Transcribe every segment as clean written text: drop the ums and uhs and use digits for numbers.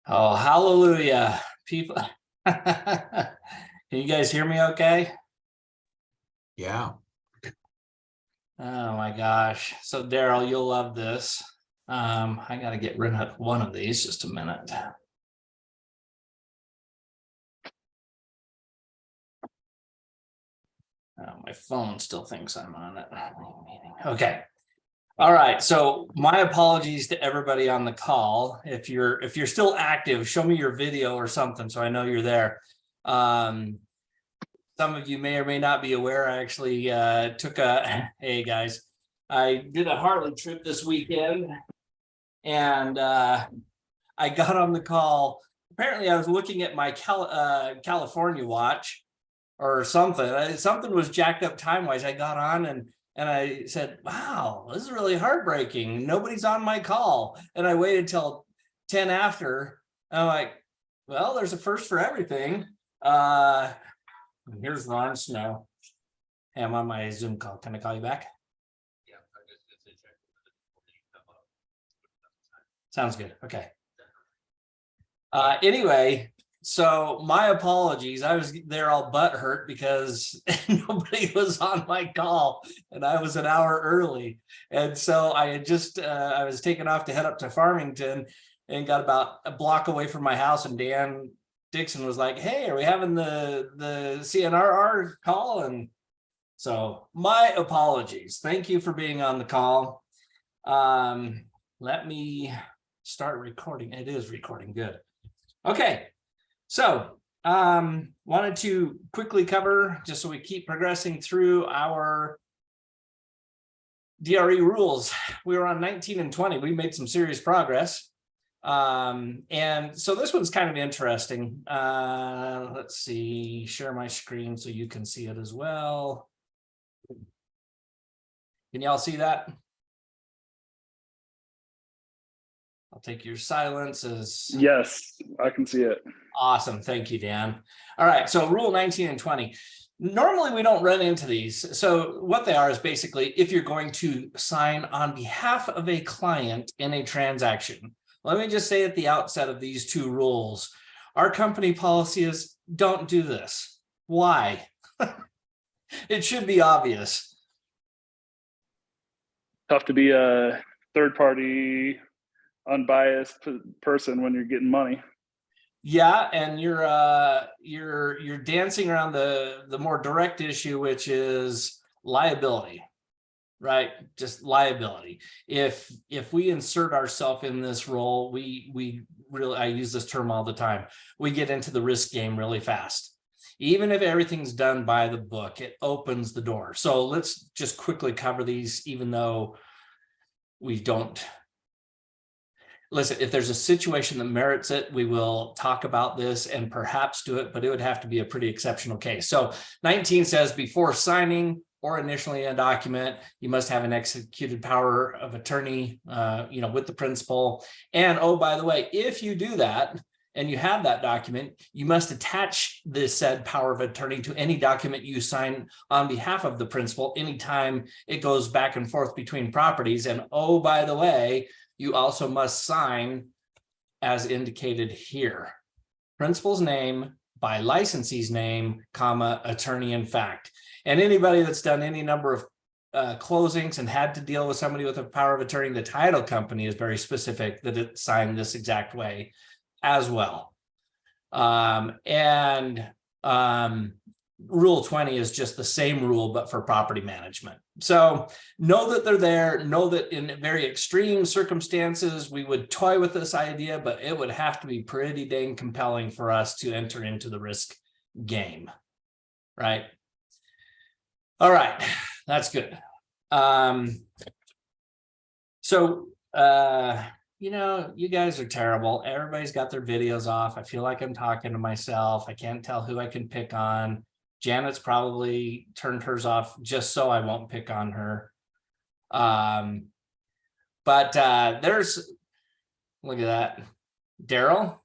Oh, hallelujah. People, can you guys hear me okay? Yeah. Oh my gosh. So Daryl, you'll love this. I got to get rid of one of these, just a minute. Oh, my phone still thinks I'm on it. Okay. All right. So my apologies to everybody on the call. If you're still active, show me your video or something so I know you're there. Some of you may or may not be aware, I actually took a, hey guys, I did a Harley trip this weekend and I got on the call. Apparently I was looking at my California watch or something. Something was jacked up time-wise. I got on and I said, wow, this is really heartbreaking. Nobody's on my call. And I waited till 10 after. I'm like, well, there's a first for everything. Here's Ron Snow. Hey, I'm on my Zoom call. Can I call you back? Yeah. Sounds good. Okay. Anyway, so my apologies. I was there all butthurt because nobody was on my call and I was an hour early. And so I had just, I was taking off to head up to Farmington and got about a block away from my house, and Dan Dixon was like, hey, are we having the CNRR call? And so my apologies. Thank you for being on the call. Let me start recording. It is recording. Good. Okay. So wanted to quickly cover, just so we keep progressing through our DRE rules. We were on 19 and 20. We made some serious progress. And so this one's kind of interesting. Let's see, share my screen so you can see it as well. Can y'all see that? I'll take your silence as yes, I can see it. Awesome. Thank you, Dan. All right. So rule 19 and 20. Normally we don't run into these. So what they are is basically if you're going to sign on behalf of a client in a transaction. Let me just say at the outset of these two rules, our company policy is don't do this. Why? It should be obvious. Tough to be a third-party, unbiased person when you're getting money. Yeah, and you're dancing around the more direct issue, which is liability. Right, just liability. If we insert ourselves in this role, we really, I use this term all the time, we get into the risk game really fast. Even if everything's done by the book, it opens the door. So let's just quickly cover these, even though we don't. Listen, if there's a situation that merits it, we will talk about this and perhaps do it, but it would have to be a pretty exceptional case. So 19 says before signing or initially a document, you must have an executed power of attorney, with the principal. And oh, by the way, if you do that and you have that document, you must attach this said power of attorney to any document you sign on behalf of the principal anytime it goes back and forth between properties. And oh, by the way, you also must sign as indicated here. Principal's name by licensee's name, comma, attorney in fact. And anybody that's done any number of closings and had to deal with somebody with a power of attorney, the title company is very specific that it signed this exact way as well. Rule 20 is just the same rule, but for property management. So know that they're there, know that in very extreme circumstances, we would toy with this idea, but it would have to be pretty dang compelling for us to enter into the risk game, right? All right, that's good. You guys are terrible. Everybody's got their videos off. I feel like I'm talking to myself. I can't tell who I can pick on. Janet's probably turned hers off just so I won't pick on her. There's, look at that. Daryl,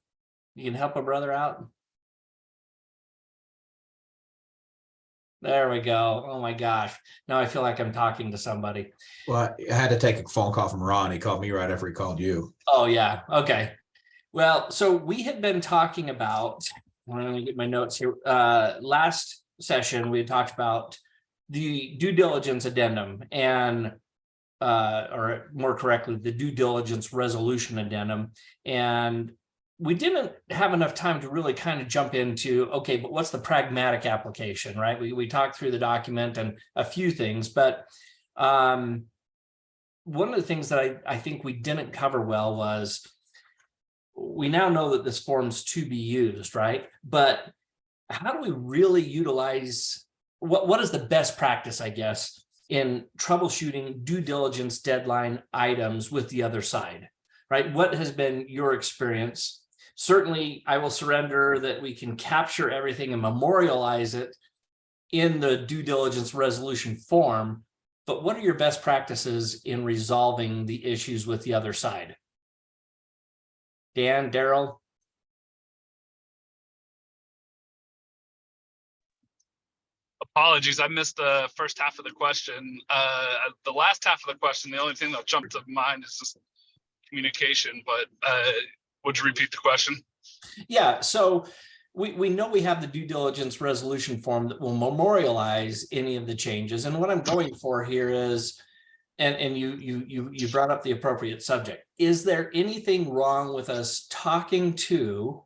you can help a brother out. There we go. Oh my gosh. Now I feel like I'm talking to somebody. Well, I had to take a phone call from Ron. He called me right after he called you. Oh yeah. Okay. Well, so we had been talking about, let me get my notes here. Last session, we had talked about the due diligence addendum and or more correctly, the due diligence resolution addendum. And we didn't have enough time to really kind of jump into, okay, but what's the pragmatic application, right? We talked through the document and a few things, but one of the things that I think we didn't cover well was, we now know that this form's to be used, right? But how do we really utilize, what is the best practice, I guess, in troubleshooting due diligence deadline items with the other side, right? What has been your experience? Certainly, I will surrender that we can capture everything and memorialize it in the due diligence resolution form, but what are your best practices in resolving the issues with the other side? Dan, Daryl? Apologies, I missed the first half of the question. The last half of the question, the only thing that jumped to mind is just communication, but would you repeat the question? Yeah, so we know we have the due diligence resolution form that will memorialize any of the changes. And what I'm going for here is, and you brought up the appropriate subject. Is there anything wrong with us talking to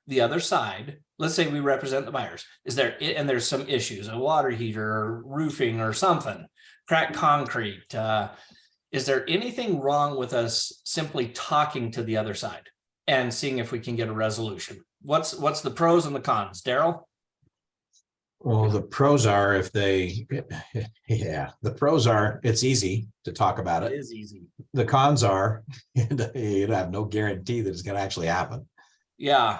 the other side? Let's say we represent the buyers. Is there, and there's some issues, a water heater or roofing or something, cracked concrete. Is there anything wrong with us simply talking to the other side and seeing if we can get a resolution? What's the pros and the cons, Daryl? Well, the pros are if they, yeah, the pros are it's easy to talk about It it. is easy. The cons are you have no guarantee that it's going to actually happen. Yeah,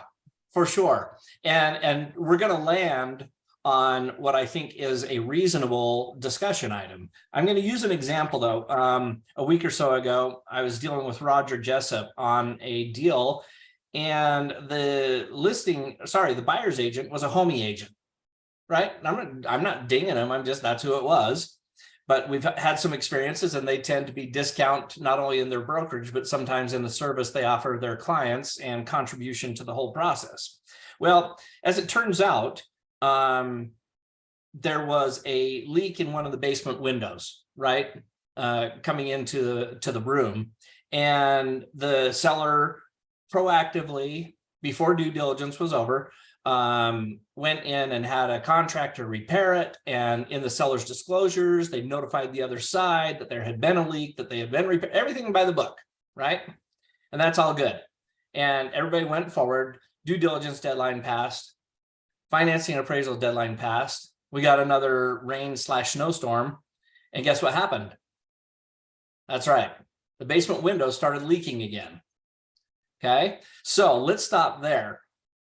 for sure. And we're going to land on what I think is a reasonable discussion item. I'm going to use an example though. A week or so ago, I was dealing with Roger Jessup on a deal, and the buyer's agent was a homie agent, right? I'm not dinging him. That's who it was. But we've had some experiences, and they tend to be discount not only in their brokerage, but sometimes in the service they offer their clients and contribution to the whole process. Well, as it turns out, there was a leak in one of the basement windows, right? Coming into the room, and the seller proactively, before due diligence was over, went in and had a contractor repair it. And in the seller's disclosures, they notified the other side that there had been a leak, that they had been repaired, everything by the book, right? And that's all good. And everybody went forward. Due diligence deadline passed. Financing and appraisal deadline passed. We got another rain/snowstorm. And guess what happened? That's right. The basement window started leaking again. Okay, so let's stop there.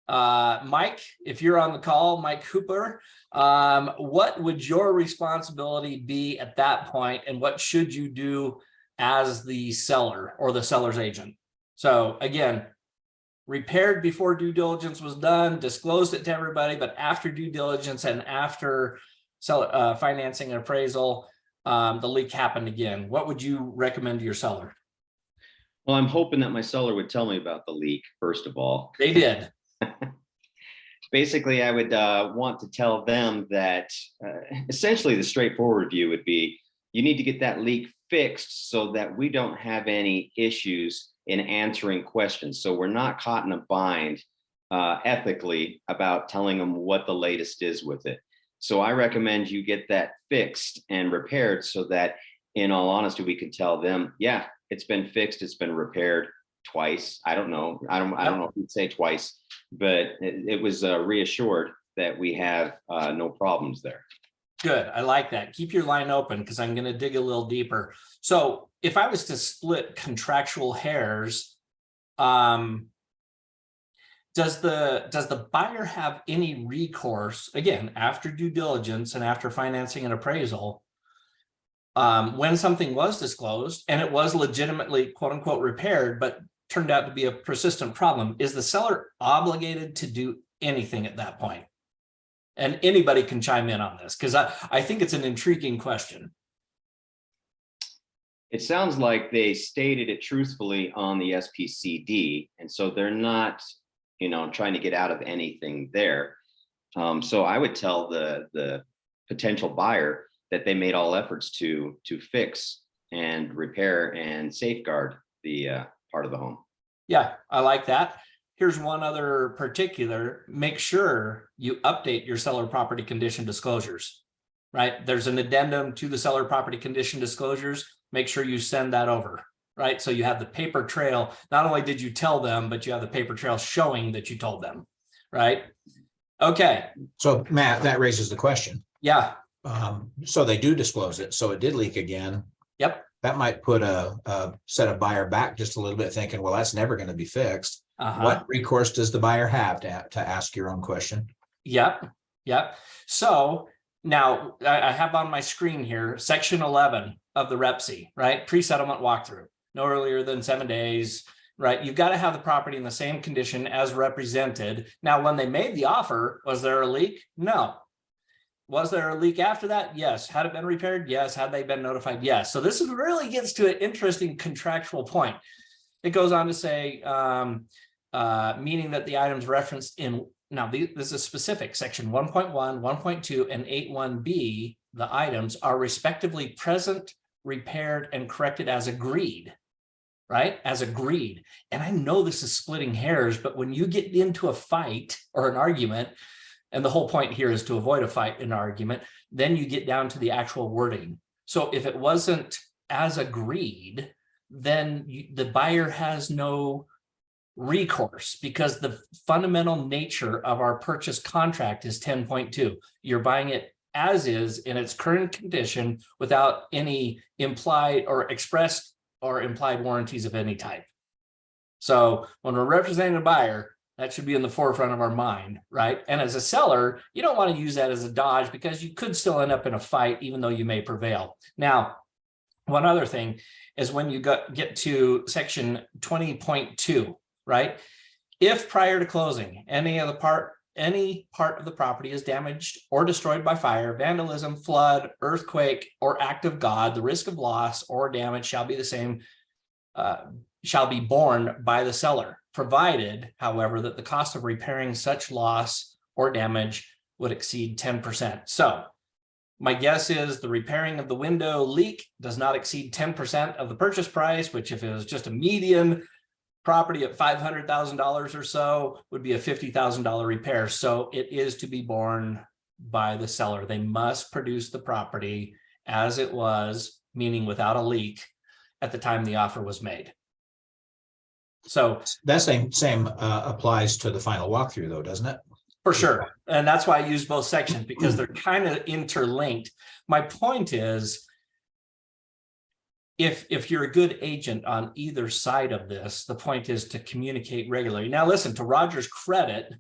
Mike, if you're on the call, Mike Hooper, what would your responsibility be at that point, and what should you do as the seller or the seller's agent? So again, repaired before due diligence was done, disclosed it to everybody, but after due diligence and after financing and appraisal, the leak happened again. What would you recommend to your seller? Well, I'm hoping that my seller would tell me about the leak, first of all. They did. Basically, I would want to tell them that essentially the straightforward view would be, you need to get that leak fixed so that we don't have any issues in answering questions. So we're not caught in a bind ethically about telling them what the latest is with it. So I recommend you get that fixed and repaired so that, in all honesty, we can tell them, yeah, it's been fixed, it's been repaired twice. I don't know if you'd say twice, but it was reassured that we have no problems there. Good. I like that. Keep your line open, because I'm going to dig a little deeper. So if I was to split contractual hairs, does the buyer have any recourse, again, after due diligence and after financing and appraisal, when something was disclosed and it was legitimately quote unquote repaired, but turned out to be a persistent problem? Is the seller obligated to do anything at that point? And anybody can chime in on this, because I think it's an intriguing question. It sounds like they stated it truthfully on the SPCD, and so they're not, trying to get out of anything there. So I would tell the potential buyer that they made all efforts to fix and repair and safeguard the part of the home. Yeah, I like that. Here's one other particular: make sure you update your seller property condition disclosures, right? There's an addendum to the seller property condition disclosures. Make sure you send that over, right? So you have the paper trail. Not only did you tell them, but you have the paper trail showing that you told them, right? Okay, So Matt, that raises the question. yeah, So they do disclose it. So it did leak again. yep. That might put a set a buyer back just a little bit thinking, well, that's never going to be fixed. What recourse does the buyer have to ask your own question? Yep, yep. So now I have on my screen here, section 11 of the REPC, right? Pre-settlement walkthrough, no earlier than 7 days, right? You've got to have the property in the same condition as represented. Now, when they made the offer, was there a leak? No. Was there a leak after that? Yes. Had it been repaired? Yes. Had they been notified? Yes. So this really gets to an interesting contractual point. It goes on to say, meaning that the items referenced in, now this is specific, section 1.1, 1.2, and 8.1b, the items are respectively present, repaired, and corrected as agreed, right? As agreed. And I know this is splitting hairs, but when you get into a fight or an argument, and the whole point here is to avoid a fight and argument, then you get down to the actual wording. So if it wasn't as agreed, then the buyer has no recourse, because the fundamental nature of our purchase contract is 10.2. You're buying it as is in its current condition without any implied or expressed or implied warranties of any type. So when we're representing a buyer, that should be in the forefront of our mind, right? And as a seller, you don't want to use that as a dodge, because you could still end up in a fight, even though you may prevail. Now, one other thing is when you get to section 20.2, right? If prior to closing, any part of the property is damaged or destroyed by fire, vandalism, flood, earthquake, or act of God, the risk of loss or damage shall be the same, shall be borne by the seller, provided, however, that the cost of repairing such loss or damage would exceed 10%. So my guess is the repairing of the window leak does not exceed 10% of the purchase price, which if it was just a median property at $500,000 or so would be a $50,000 repair. So it is to be borne by the seller. They must produce the property as it was, meaning without a leak, at the time the offer was made. So That same applies to the final walkthrough though, doesn't it? for sure. And that's why I use both sections, because they're kind of interlinked. My point is, if you're a good agent on either side of this, the point is to communicate regularly. Now, listen, to Roger's credit,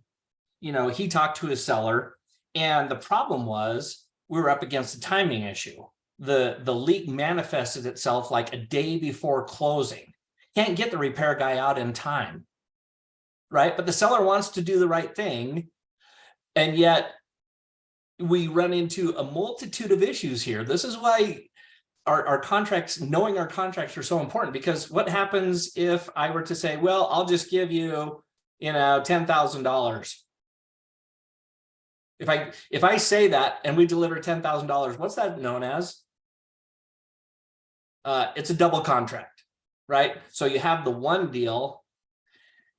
he talked to his seller, and the problem was we were up against a timing issue. The leak manifested itself like a day before closing. Can't get the repair guy out in time, right? But the seller wants to do the right thing, and yet we run into a multitude of issues here. This is why our contracts, knowing our contracts are so important, because what happens if I were to say, well, I'll just give you, $10,000. If I say that and we deliver $10,000, what's that known as? It's a double contract, right? So you have the one deal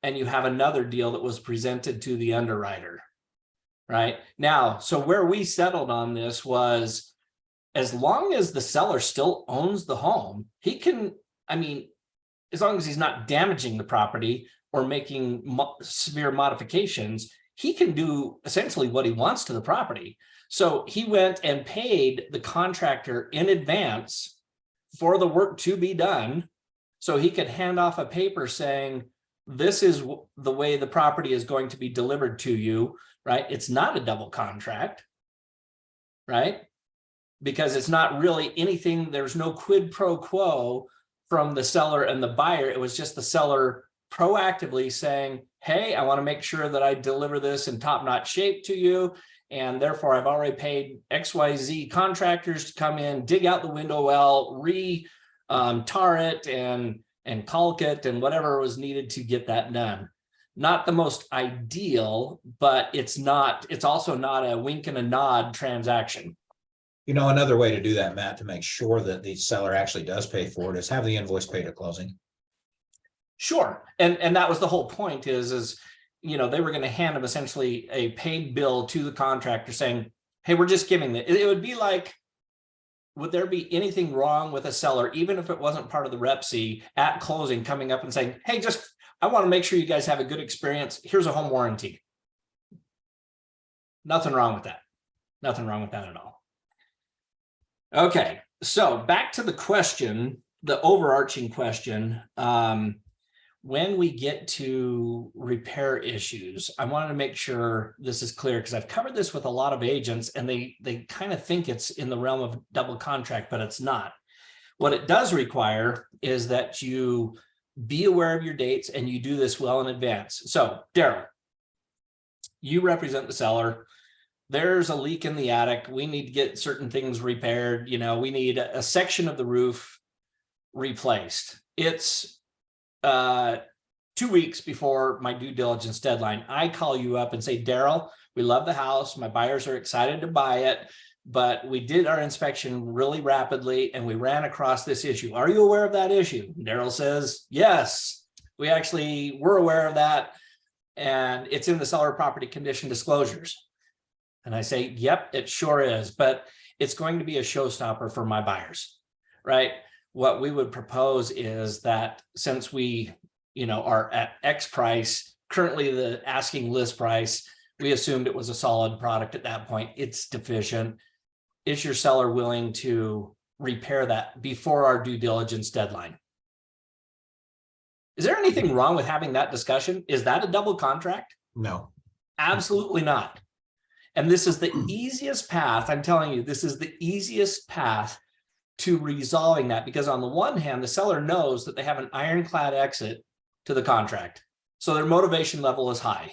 and you have another deal that was presented to the underwriter, right? Now, so where we settled on this was, as long as the seller still owns the home, he can, as long as he's not damaging the property or making severe modifications, he can do essentially what he wants to the property. So he went and paid the contractor in advance for the work to be done, so he could hand off a paper saying, this is the way the property is going to be delivered to you, right? It's not a double contract, right? Because it's not really anything, there's no quid pro quo from the seller and the buyer. It was just the seller proactively saying, hey, I want to make sure that I deliver this in top-notch shape to you, and therefore I've already paid XYZ contractors to come in, dig out the window well, tar it and caulk it and whatever was needed to get that done. Not the most ideal, but it's also not a wink and a nod transaction. You know, another way to do that, Matt, to make sure that the seller actually does pay for it is have the invoice paid at closing. Sure. And that was the whole point is, you know, they were going to hand them essentially a paid bill to the contractor saying, hey, we're just giving it. It would be like, would there be anything wrong with a seller, even if it wasn't part of the REPC at closing, coming up and saying, hey, I want to make sure you guys have a good experience. Here's a home warranty. Nothing wrong with that. Nothing wrong with that at all. Okay, so back to the question, the overarching question. When we get to repair issues, I wanted to make sure this is clear because I've covered this with a lot of agents and they kind of think it's in the realm of double contract, but it's not. What it does require is that you be aware of your dates and you do this well in advance. So Daryl, you represent the seller. There's a leak in the attic. We need to get certain things repaired. You know, we need a section of the roof replaced. It's 2 weeks before my due diligence deadline. I call you up and say, Daryl, we love the house. My buyers are excited to buy it, but we did our inspection really rapidly and we ran across this issue. Are you aware of that issue? Daryl says, yes, we actually were aware of that. And it's in the seller property condition disclosures. And I say, yep, it sure is, but it's going to be a showstopper for my buyers, right? What we would propose is that since we, you know, are at X price, currently the asking list price, we assumed it was a solid product at that point. It's deficient. Is your seller willing to repair that before our due diligence deadline? Is there anything wrong with having that discussion? Is that a double contract? No. Absolutely not. And this is the easiest path. I'm telling you, this is the easiest path to resolving that, because on the one hand, the seller knows that they have an ironclad exit to the contract. So their motivation level is high.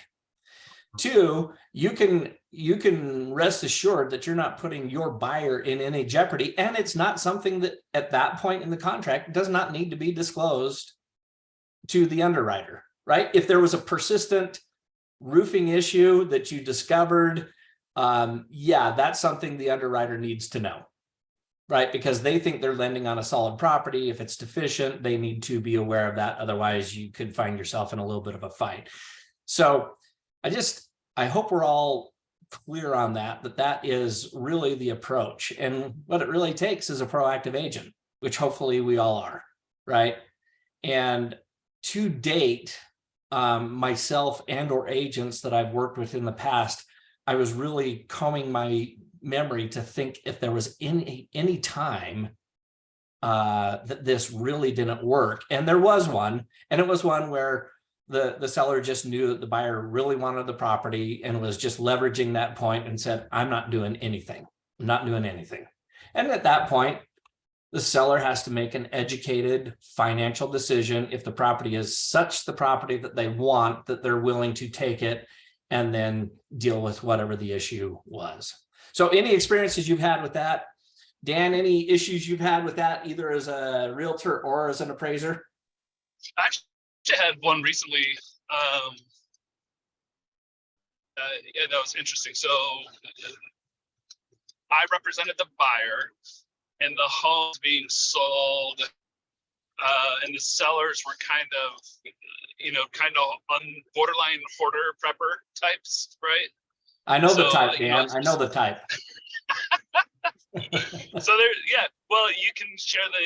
Two, you can rest assured that you're not putting your buyer in any jeopardy. And it's not something that at that point in the contract does not need to be disclosed to the underwriter, right? If there was a persistent roofing issue that you discovered, yeah, that's something the underwriter needs to know, right? Because they think they're lending on a solid property. If it's deficient, they need to be aware of that. Otherwise, you could find yourself in a little bit of a fight. So I hope we're all clear on that is really the approach. And what it really takes is a proactive agent, which hopefully we all are, right? And to date, myself and or agents that I've worked with in the past, I was really combing my memory to think if there was any time that this really didn't work. And there was one, and it was one where the seller just knew that the buyer really wanted the property and was just leveraging that point and said, I'm not doing anything. I'm not doing anything. And at that point, the seller has to make an educated financial decision if the property is such the property that they want, that they're willing to take it and then deal with whatever the issue was. So any experiences you've had with that? Dan, any issues you've had with that, either as a realtor or as an appraiser? I actually had one recently. Yeah, that was interesting. So I represented the buyer and the home's being sold, and the sellers were kind of on borderline hoarder prepper types, right? I know the type, Dan. I know the type. So there, yeah. Well, you can share the,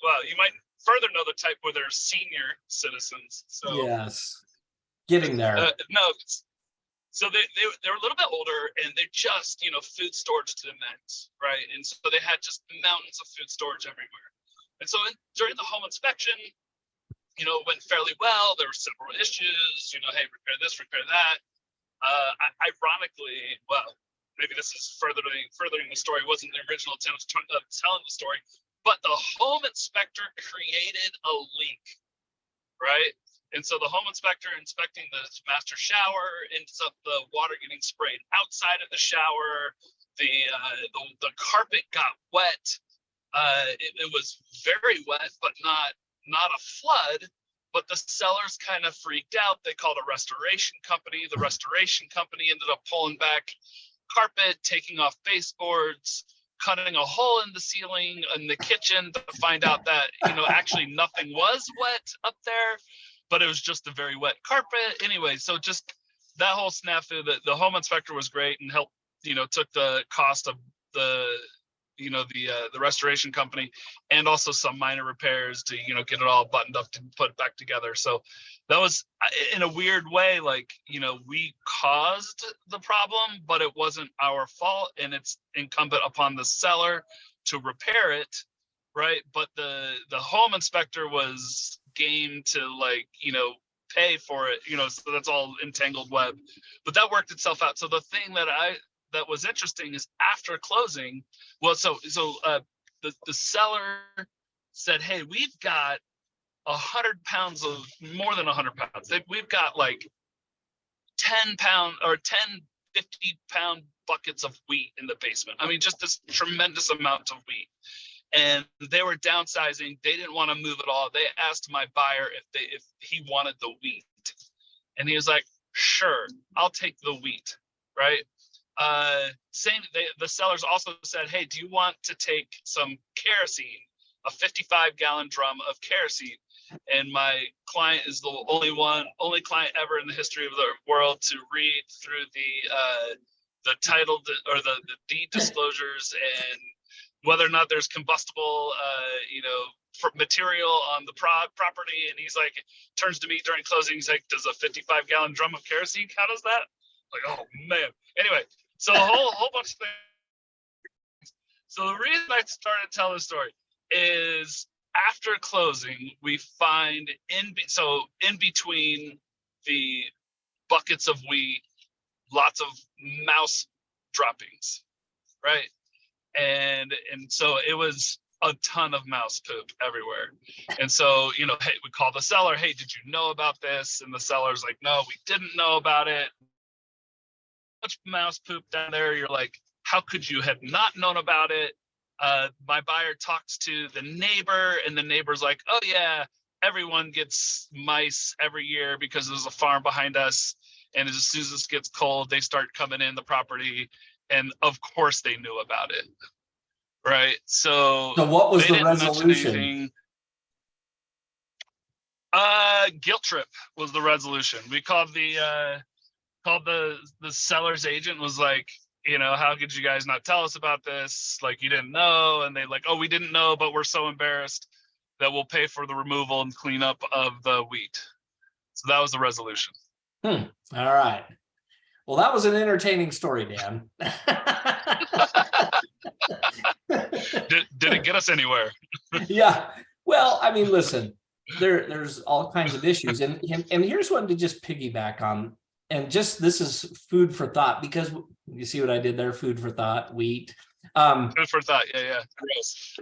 well, you might further know the type where they're senior citizens. So yes, getting there. No, so they're a little bit older, and they're just food storage to the max, right? And so they had just mountains of food storage everywhere. And so during the home inspection, went fairly well. There were several issues. Hey, repair this, repair that. Ironically, well, maybe this is furthering the story. It wasn't the original intent of telling the story, but the home inspector created a leak, right? And so the home inspector inspecting the master shower ends up the water getting sprayed outside of the shower. The carpet got wet. it was very wet, but not a flood. But the sellers kind of freaked out. They called a restoration company. The restoration company ended up pulling back carpet, taking off baseboards, cutting a hole in the ceiling in the kitchen to find out that, actually nothing was wet up there, but it was just a very wet carpet. Anyway, so just that whole snafu, the home inspector was great and helped, took the cost of the restoration company and also some minor repairs to, get it all buttoned up to put it back together. So that was, in a weird way, like, we caused the problem, but it wasn't our fault, and it's incumbent upon the seller to repair it, right? But the home inspector was game to, like, pay for it, so that's all entangled web, but that worked itself out. So the thing that was interesting is after closing, well, the seller said, hey, we've got 100 pounds of, more than 100 pounds. We've got like 10 50 pound buckets of wheat in the basement. I mean, just this tremendous amount of wheat. And they were downsizing. They didn't want to move it all. They asked my buyer if he wanted the wheat. And he was like, sure, I'll take the wheat, right? The sellers also said, hey, do you want to take some kerosene, a 55-gallon drum of kerosene? And my client is the only client ever in the history of the world to read through the title or the deed disclosures and whether or not there's combustible, material on the property. And he's like, turns to me during closing, he's like, does a 55-gallon drum of kerosene count as that? Like, oh man. Anyway, so a whole bunch of things. So the reason I started to tell this story is after closing, we find in between the buckets of wheat, lots of mouse droppings, right? And so it was a ton of mouse poop everywhere. And so, hey, we call the seller, hey, did you know about this? And the seller's like, no, we didn't know about it. Much mouse poop down there. You're like, how could you have not known about it? My buyer talks to the neighbor, and the neighbor's like, oh yeah, everyone gets mice every year because there's a farm behind us. And as soon as this gets cold, they start coming in the property. And of course they knew about it. Right. So what was they the didn't mention resolution? anything. Guilt trip was the resolution. We called the seller's agent, was like, how could you guys not tell us about this? Like, you didn't know. And they like, oh, we didn't know, but we're so embarrassed that we'll pay for the removal and cleanup of the wheat. So that was the resolution. All right. Well, that was an entertaining story, Dan. Did it get us anywhere? Yeah. Well, I mean, listen, there's all kinds of issues. And here's one to just piggyback on. And just, this is food for thought, because you see what I did there, food for thought, wheat. Food for thought. Yeah. Gross.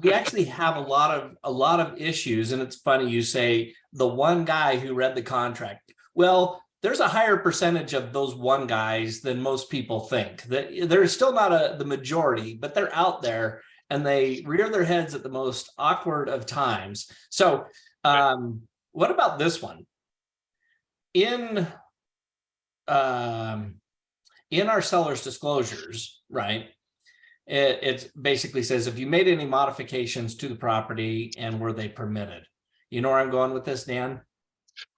We actually have a lot of issues. And it's funny, you say the one guy who read the contract. Well, there's a higher percentage of those one guys than most people think. That they're still not the majority, but they're out there and they rear their heads at the most awkward of times. So what about this one? In our seller's disclosures, right? It basically says if you made any modifications to the property and were they permitted. You know where I'm going with this, Dan?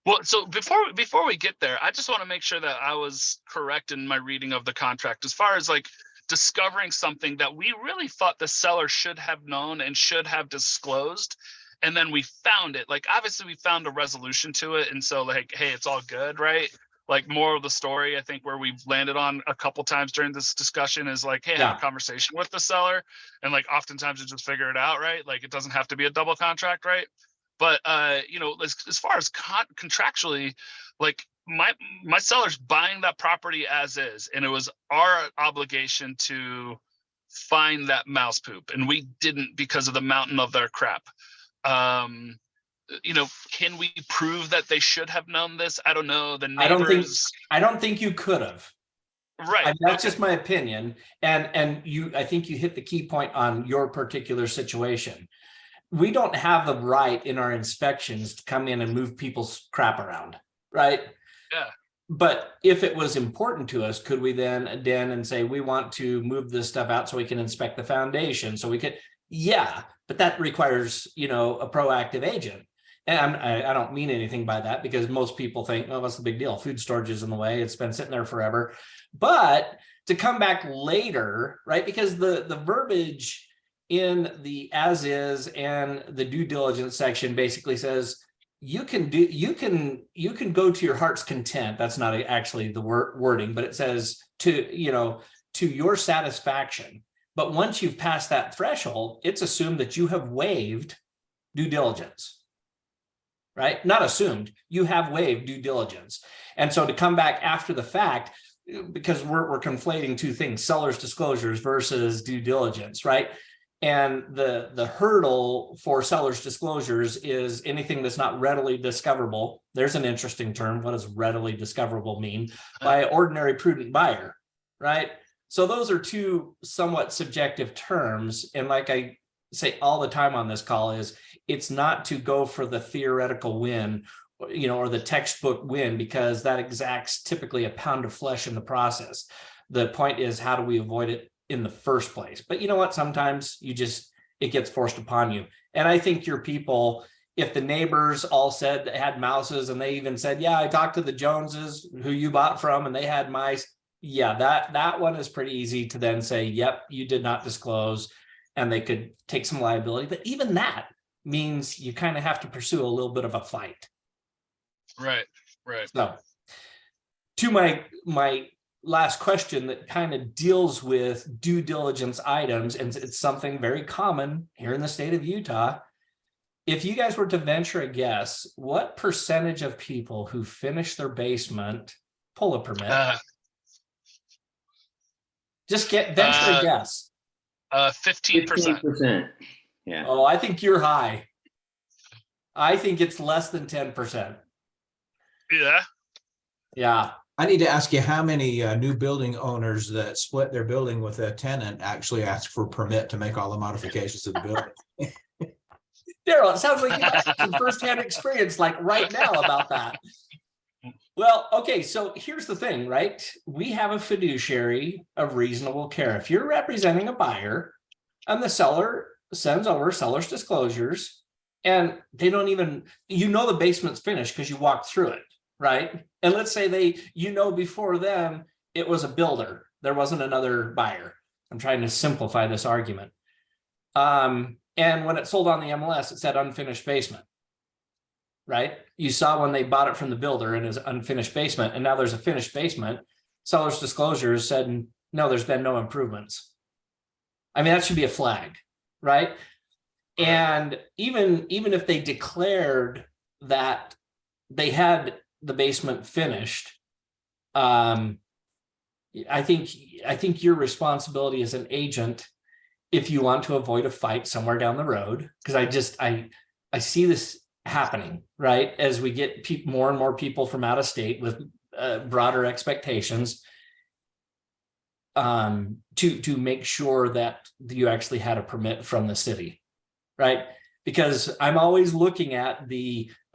Well, so before we get there, I just want to make sure that I was correct in my reading of the contract as far as like discovering something that we really thought the seller should have known and should have disclosed. And then we found it. Like, obviously we found a resolution to it. And so like, hey, it's all good, right? Like, more of the story, I think, where we've landed on a couple times during this discussion is like, hey, have a conversation with the seller. And like, oftentimes you just figure it out, right? Like, it doesn't have to be a double contract, right? But as far as contractually, like my seller's buying that property as is, and it was our obligation to find that mouse poop, and we didn't because of the mountain of their crap. Can we prove that they should have known this? I don't know. The neighbors. I don't think you could have. Right. That's just my opinion. And I think you hit the key point on your particular situation. We don't have the right in our inspections to come in and move people's crap around, right? Yeah. But if it was important to us, could we then and say, we want to move this stuff out so we can inspect the foundation? So we could, yeah, but that requires, a proactive agent. And I don't mean anything by that, because most people think, oh, what's the big deal? Food storage is in the way. It's been sitting there forever. But to come back later, right? Because the verbiage in the as is and the due diligence section basically says you can go to your heart's content. That's not actually the wording, but it says to your satisfaction. But once you've passed that threshold, it's assumed that you have waived due diligence. Right? Not assumed, you have waived due diligence. And so to come back after the fact, because we're conflating two things, seller's disclosures versus due diligence, right? And the hurdle for seller's disclosures is anything that's not readily discoverable. There's an interesting term. What does readily discoverable mean? By an ordinary prudent buyer, right? So those are two somewhat subjective terms. And like I say all the time on this call, is it's not to go for the theoretical win, or the textbook win, because that exacts typically a pound of flesh in the process. The point is, how do we avoid it in the first place? But you know what? Sometimes it gets forced upon you. And I think your people, if the neighbors all said they had mouses, and they even said, yeah, I talked to the Joneses who you bought from, and they had mice. Yeah, that one is pretty easy to then say, yep, you did not disclose, and they could take some liability. But even that means you kind of have to pursue a little bit of a fight. Right. So to my last question that kind of deals with due diligence items, and it's something very common here in the state of Utah. If you guys were to venture a guess, what percentage of people who finish their basement pull a permit? Just venture a guess. 15%. 15%. Yeah. Oh, I think you're high. I think it's less than 10%. Yeah. Yeah. I need to ask you, how many new building owners that split their building with a tenant actually ask for a permit to make all the modifications to the building? Daryl, it sounds like you have some firsthand experience like right now about that. Well, okay, so here's the thing, right? We have a fiduciary of reasonable care. If you're representing a buyer and the seller sends over seller's disclosures, and they don't even, the basement's finished because you walked through it, right? And let's say before them, it was a builder. There wasn't another buyer. I'm trying to simplify this argument. And when it sold on the MLS, it said unfinished basement, right? You saw when they bought it from the builder and it was unfinished basement, and now there's a finished basement. Seller's disclosures said, no, there's been no improvements. I mean, that should be a flag, right? And even if they declared that they had the basement finished, I think your responsibility as an agent, if you want to avoid a fight somewhere down the road, because I see this happening, right? As we get more and more people from out of state with broader expectations, to make sure that you actually had a permit from the city, right? Because I'm always looking at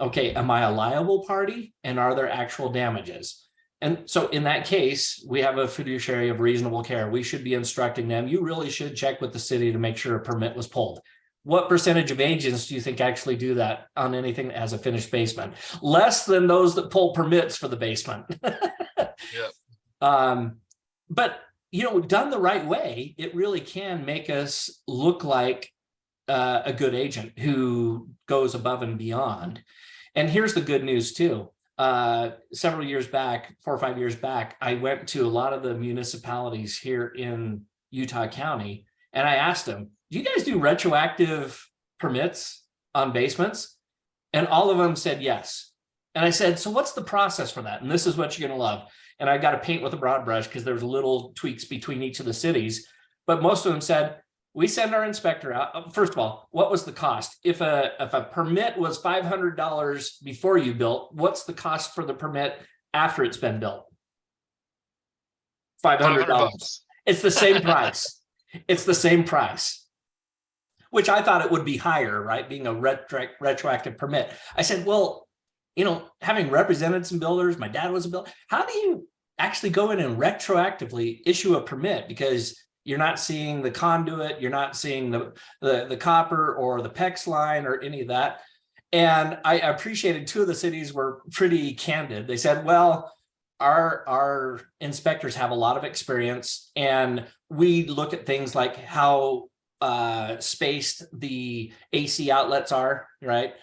okay, am I a liable party, and are there actual damages? And so in that case, we have a fiduciary of reasonable care. We should be instructing them, you really should check with the city to make sure a permit was pulled. What percentage of agents do you think actually do that on anything that has a finished basement? Less than those that pull permits for the basement. Yeah. But done the right way, it really can make us look like a good agent who goes above and beyond. And here's the good news too. Several years back, 4 or 5 years back, I went to a lot of the municipalities here in Utah County, and I asked them, do you guys do retroactive permits on basements? And all of them said yes. And I said, so what's the process for that? And this is what you're going to love. And I got to paint with a broad brush because there's little tweaks between each of the cities. But most of them said, we send our inspector out. First of all, what was the cost? If a permit was $500 before you built, what's the cost for the permit after it's been built? $500. It's the same price. It's the same price, which I thought it would be higher, right? Being a retroactive permit. I said, well, you know, having represented some builders, my dad was a builder. How do you actually go in and retroactively issue a permit? Because you're not seeing the conduit, you're not seeing the copper or the PEX line or any of that. And I appreciated two of the cities were pretty candid. They said, well, our inspectors have a lot of experience, and we look at things like how spaced the AC outlets are, right?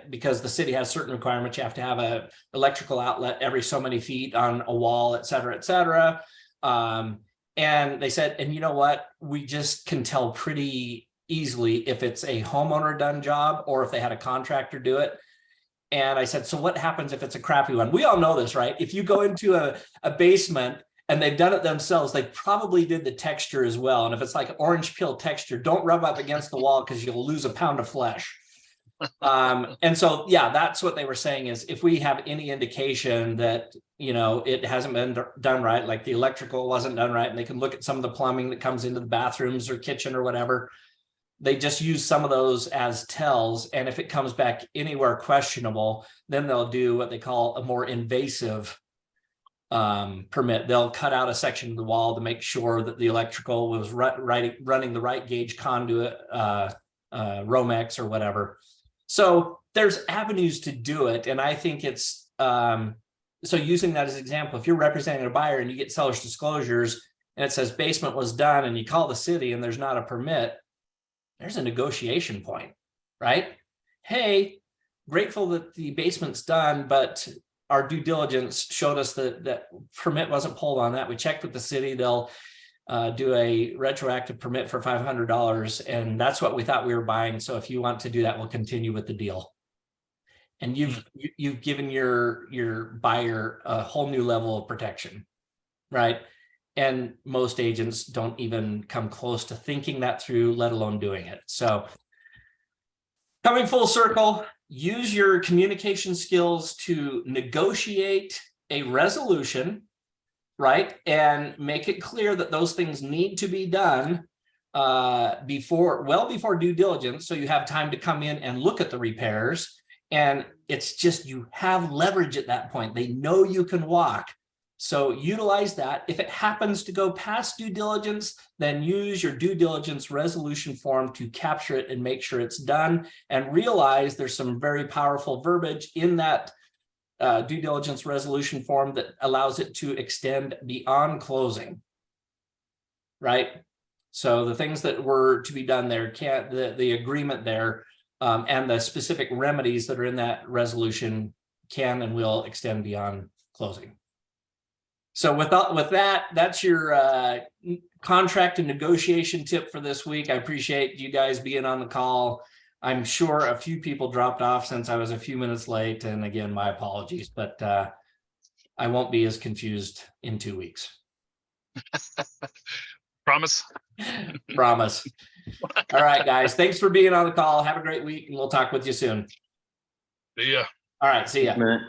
Because the city has certain requirements. You have to have a electrical outlet every so many feet on a wall, et cetera, et cetera. And they said, and you know what? We just can tell pretty easily if it's a homeowner done job or if they had a contractor do it. And I said, so what happens if it's a crappy one? We all know this, right? If you go into a basement and they've done it themselves, they probably did the texture as well. And if it's like orange peel texture, don't rub up against the wall because you'll lose a pound of flesh. And so, yeah, that's what they were saying is if we have any indication that, you know, it hasn't been done right, like the electrical wasn't done right, and they can look at some of the plumbing that comes into the bathrooms or kitchen or whatever, they just use some of those as tells. And if it comes back anywhere questionable, then they'll do what they call a more invasive permit. They'll cut out a section of the wall to make sure that the electrical was running the right gauge conduit, Romex or whatever. So there's avenues to do it. And I think it's, so using that as an example, if you're representing a buyer and you get seller's disclosures and it says basement was done and you call the city and there's not a permit, there's a negotiation point, right? Hey, grateful that the basement's done, but our due diligence showed us that permit wasn't pulled on that. We checked with the city, they'll do a retroactive permit for $500, and that's what we thought we were buying. So if you want to do that, we'll continue with the deal. And you've given your buyer a whole new level of protection, right? And most agents don't even come close to thinking that through, let alone doing it. So coming full circle, use your communication skills to negotiate a resolution, right? And make it clear that those things need to be done well before due diligence. So you have time to come in and look at the repairs. And it's just, you have leverage at that point. They know you can walk. So utilize that. If it happens to go past due diligence, then use your due diligence resolution form to capture it and make sure it's done. And realize there's some very powerful verbiage in that due diligence resolution form that allows it to extend beyond closing, right? So the things that were to be done there, the agreement there and the specific remedies that are in that resolution can and will extend beyond closing. So with that, that's your contract and negotiation tip for this week. I appreciate you guys being on the call. I'm sure a few people dropped off since I was a few minutes late. And again, my apologies, but I won't be as confused in 2 weeks. Promise. Promise. All right, guys. Thanks for being on the call. Have a great week, and we'll talk with you soon. See ya. All right. See ya. Matt.